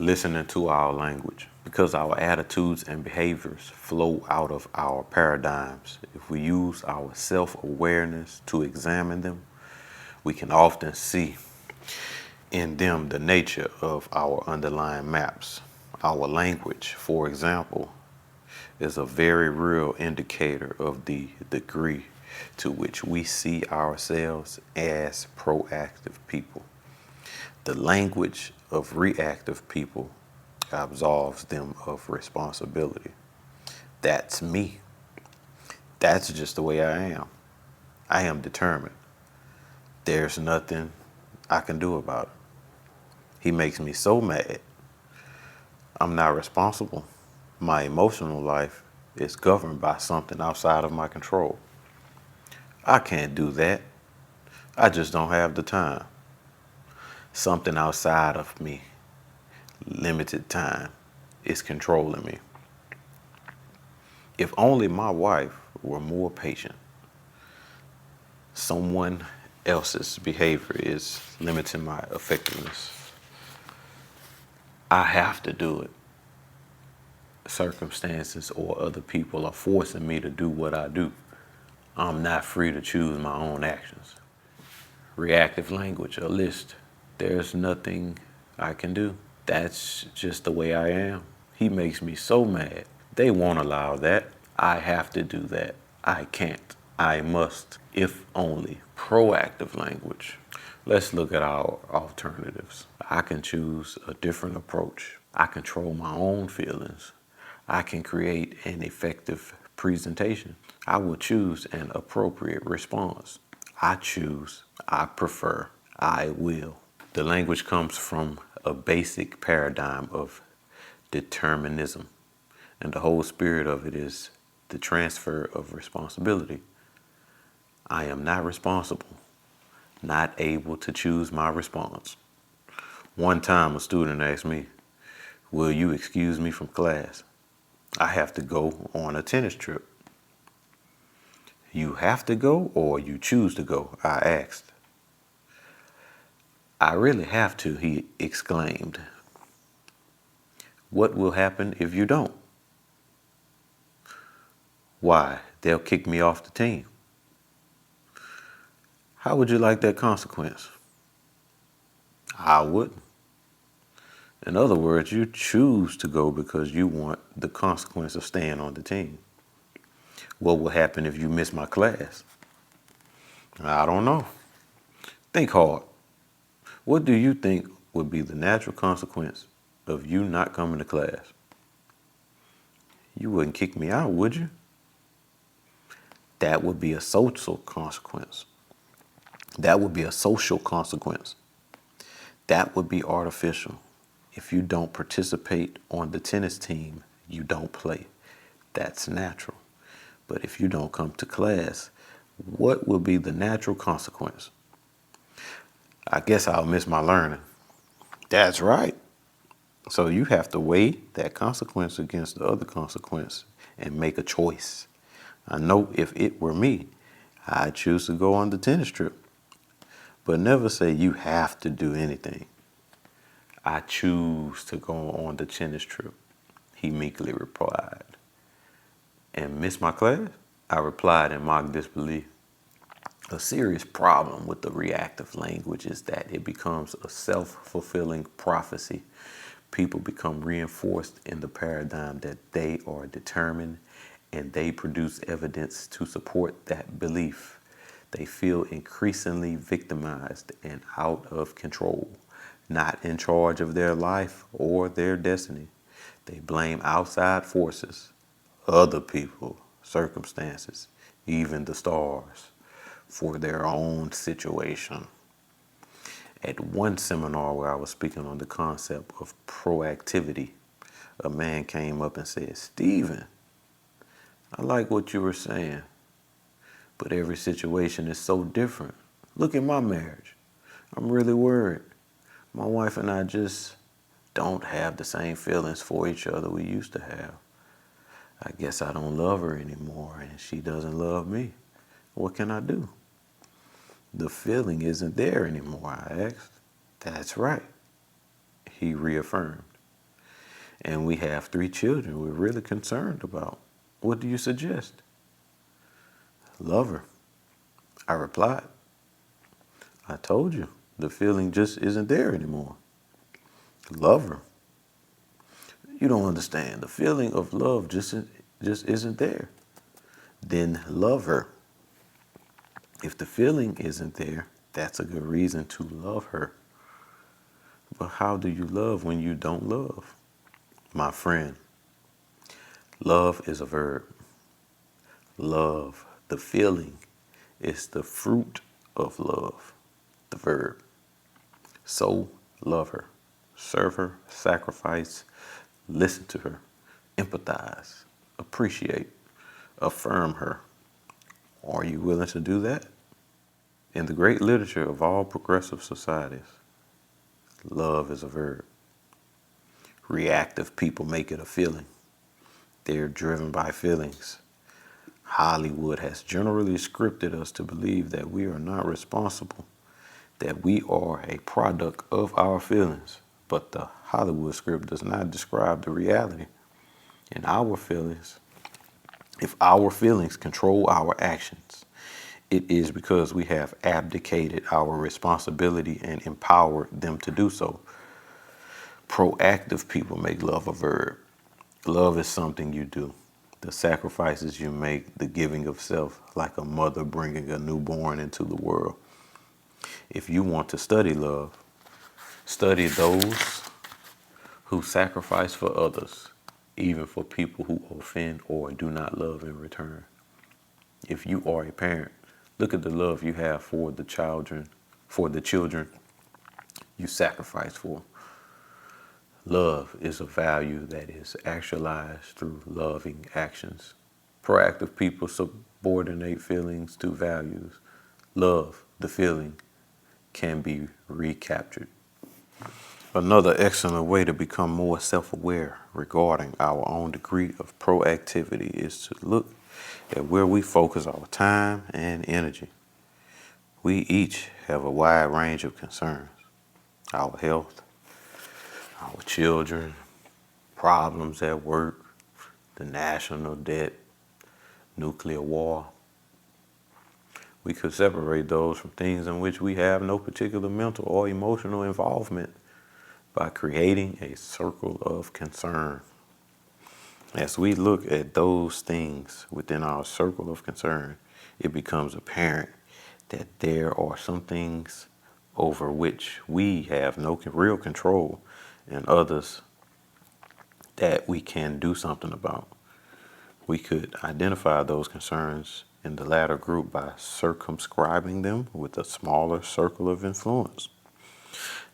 listening to our language, because our attitudes and behaviors flow out of our paradigms. If we use our self-awareness to examine them, we can often see in them the nature of our underlying maps. Our language, for example, is a very real indicator of the degree to which we see ourselves as proactive people. The language of reactive people absolves them of responsibility. That's me. That's just the way I am. I am determined. There's nothing I can do about it. He makes me so mad. I'm not responsible. My emotional life is governed by something outside of my control. I can't do that. I just don't have the time. Something outside of me, limited time, is controlling me. If only my wife were more patient. Someone else's behavior is limiting my effectiveness. I have to do it. Circumstances or other people are forcing me to do what I do. I'm not free to choose my own actions. Reactive language, a list. There's nothing I can do. That's just the way I am. He makes me so mad. They won't allow that. I have to do that. I can't. I must. If only. Proactive language. Let's look at our alternatives. I can choose a different approach. I control my own feelings. I can create an effective presentation. I will choose an appropriate response. I choose, I prefer, I will. The language comes from a basic paradigm of determinism, and the whole spirit of it is the transfer of responsibility. I am not responsible, not able to choose my response. One time a student asked me, "Will you excuse me from class? I have to go on a tennis trip." "You have to go or you choose to go?" I asked. "I really have to," he exclaimed. "What will happen if you don't?" "Why, they'll kick me off the team." "How would you like that consequence?" "I wouldn't." In other words, you choose to go because you want the consequence of staying on the team. "What will happen if you miss my class?" "I don't know." Think hard. What do you think would be the natural consequence of you not coming to class? You wouldn't kick me out, would you? That would be a social consequence. That would be a social consequence. That would be artificial. If you don't participate on the tennis team, you don't play. That's natural. But if you don't come to class, what will be the natural consequence? I guess I'll miss my learning. That's right. So you have to weigh that consequence against the other consequence and make a choice. I know if it were me, I'd choose to go on the tennis trip. But never say you have to do anything. "I choose to go on the tennis trip," he meekly replied. "And miss my class?" I replied in mock disbelief. A serious problem with the reactive language is that it becomes a self-fulfilling prophecy. People become reinforced in the paradigm that they are determined, and they produce evidence to support that belief. They feel increasingly victimized and out of control, not in charge of their life or their destiny. They blame outside forces, other people, circumstances, even the stars, for their own situation. At one seminar where I was speaking on the concept of proactivity, a man came up and said, "Stephen, I like what you were saying, but every situation is so different. Look at my marriage. I'm really worried. My wife and I just don't have the same feelings for each other we used to have. I guess I don't love her anymore and she doesn't love me. What can I do?" "The feeling isn't there anymore," I asked. "That's right," he reaffirmed. and we have 3 children we're really concerned about. What do you suggest? Love her. I replied, I told you, the feeling just isn't there anymore. Love her. You don't understand. The feeling of love just isn't there. Then love her. If the feeling isn't there, that's a good reason to love her. But how do you love when you don't love? My friend, love is a verb. Love, the feeling, is the fruit of love, the verb. So love her, serve her, sacrifice, listen to her, empathize, appreciate, affirm her. Are you willing to do that? In the great literature of all progressive societies, love is a verb. Reactive people make it a feeling. They're driven by feelings. Hollywood has generally scripted us to believe that we are not responsible, that we are a product of our feelings. But the Hollywood script does not describe the reality. In our feelings, if our feelings control our actions, it is because we have abdicated our responsibility and empowered them to do so. Proactive people make love a verb. Love is something you do. The sacrifices you make, the giving of self, like a mother bringing a newborn into the world. If you want to study love, study those who sacrifice for others, even for people who offend or do not love in return. If you are a parent, look at the love you have for the children you sacrifice for. Love is a value that is actualized through loving actions. Proactive people subordinate feelings to values. Love, the feeling, can be recaptured. Another excellent way to become more self-aware regarding our own degree of proactivity is to look at where we focus our time and energy. We each have a wide range of concerns. Our health, our children, problems at work, the national debt, nuclear war. We could separate those from things in which we have no particular mental or emotional involvement by creating a circle of concern. As we look at those things within our circle of concern, it becomes apparent that there are some things over which we have no real control and others that we can do something about. We could identify those concerns in the latter group by circumscribing them with a smaller circle of influence.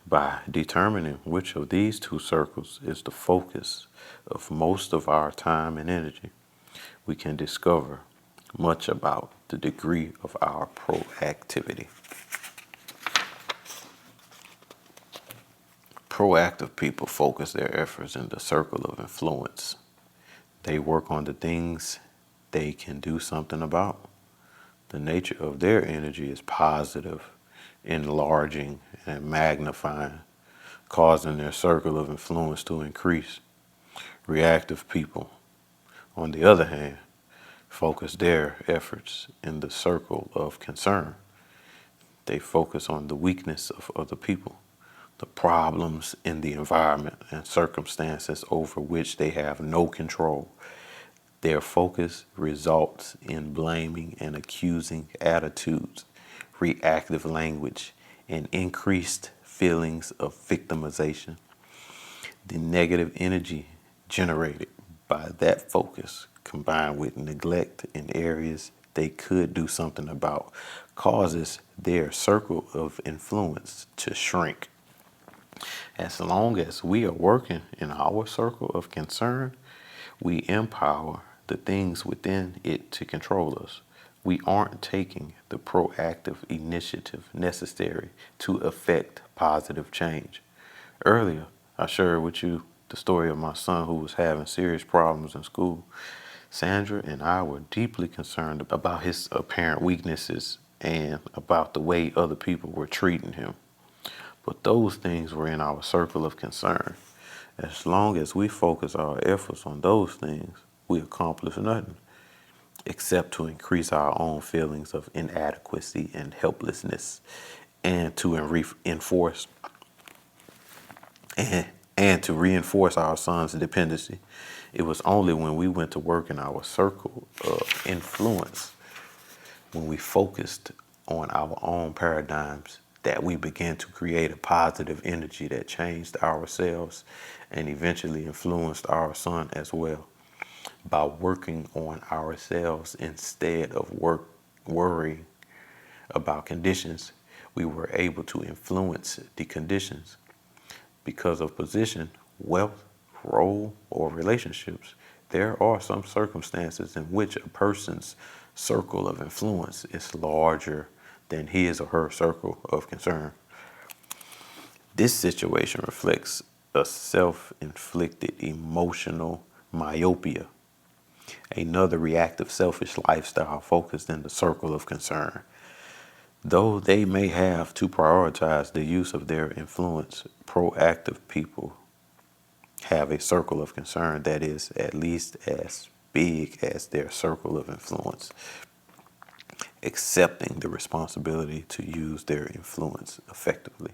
By determining which of these 2 circles is the focus of most of our time and energy, we can discover much about the degree of our proactivity. Proactive people focus their efforts in the circle of influence. They work on the things they can do something about. The nature of their energy is positive, enlarging and magnifying, causing their circle of influence to increase. Reactive people, on the other hand, focus their efforts in the circle of concern. They focus on the weakness of other people, the problems in the environment and circumstances over which they have no control. Their focus results in blaming and accusing attitudes, reactive language, and increased feelings of victimization. The negative energy generated by that focus, combined with neglect in areas they could do something about, causes their circle of influence to shrink. As long as we are working in our circle of concern, we empower the things within it to control us. We aren't taking the proactive initiative necessary to effect positive change. Earlier, I shared with you the story of my son who was having serious problems in school. Sandra and I were deeply concerned about his apparent weaknesses and about the way other people were treating him. But those things were in our circle of concern. As long as we focus our efforts on those things, we accomplish nothing except to increase our own feelings of inadequacy and helplessness, and to enforce and to reinforce our son's dependency. It was only when we went to work in our circle of influence, when we focused on our own paradigms, that we began to create a positive energy that changed ourselves and eventually influenced our son as well. By working on ourselves instead of worrying about conditions, we were able to influence the conditions. Because of position, wealth, role, or relationships, there are some circumstances in which a person's circle of influence is larger than his or her circle of concern. This situation reflects a self-inflicted emotional myopia, another reactive selfish lifestyle focused in the circle of concern. Though they may have to prioritize the use of their influence, proactive people have a circle of concern that is at least as big as their circle of influence, accepting the responsibility to use their influence effectively.